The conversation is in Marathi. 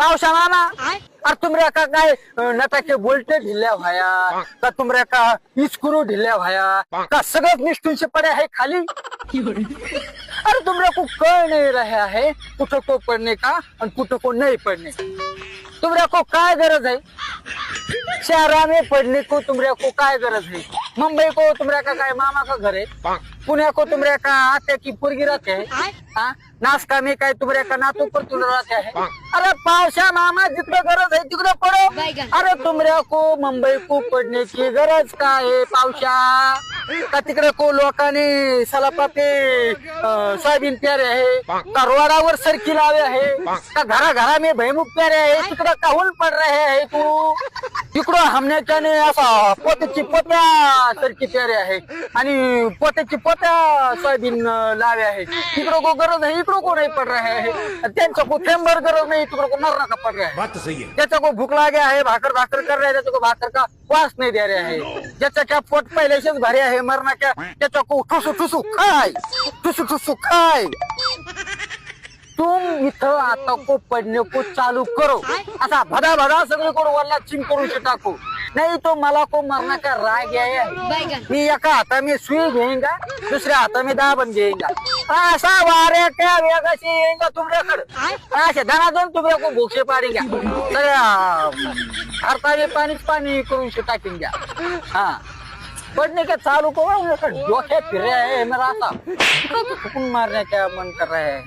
पावसा मामा और तुमरे का काय नटा के बोलते ढिल्या भाया का तुमरे का स्क्रू ढिल्या भाया का सगळं निष्ठून से पड़े है खाली। अरे तुमरे को कह नहीं रहा है कुछ को पढ़ने का और कुछ को नहीं पढ़ने। तुमरे को काय गरज है शहरा में पढ़ने को, तुमरे को काय गरज है। मुंबई को तुमरे का काय मामा का घर है, पुणे को तुमरे का आते की पुरगी रहते है, नाश्ता में काय तुमरे का नातू पर तुम रहते है। अरे पावसा मामा जितना गरज है तिकडे पढ़ो। अरे तुमरे को मुंबई को पढ़ने की गरज का है पावसा का तिकडे को लोकांनी सलापा पे सोयाबीन प्यारे आहे का रोडावर सरकी लावे आहे का घरा घरा में भैमुख प्यारे आहे तिकडे काहून पड रहे है तू। तिकडं हमने त्याने असा पोत्याची पोत्या सरकी प्यारे आहे आणि पोत्याची पोत्या सोयाबीन लावे आहे। तिकडं को गरज है इकडं को नहीं पड़ रहे है। त्यांच्या को थेंबर गरज नहीं तिकडं को मरना का पड़ रहा है। बात तो सही है। त्याचा को भूख लागे है भाकर भाकर कर रहे हैं, त्याचा को भाकर का वास नहीं दे रहे है। ज्याचा क्या पोट पहले से भरे है मरना क्या त्याचा को ठुसू ठुसू खाय ठुसू ठुसू खाय। तुम इथं आता को पढ़ने को चालू करो असा भदा भदा सगळे को वल्ला चिंग करून टाकू नहीं तो मला को मरना का राग है। मी एका हाता में सुई घेऊंगा दुसऱ्या हाता में दाबन घेऊंगा असा वारे क्या वेगाशी येईंगा तुमच्याकडे असे धनाधन तुमच्या को भूकशे पाडेंगा सगळ्या भारताने पाणीच पाणी करून टाकेंगा। हाँ पढ़ने के चालू करो जोखे फिर रहे है मेरा ऐसा मारने का मन कर रहा है।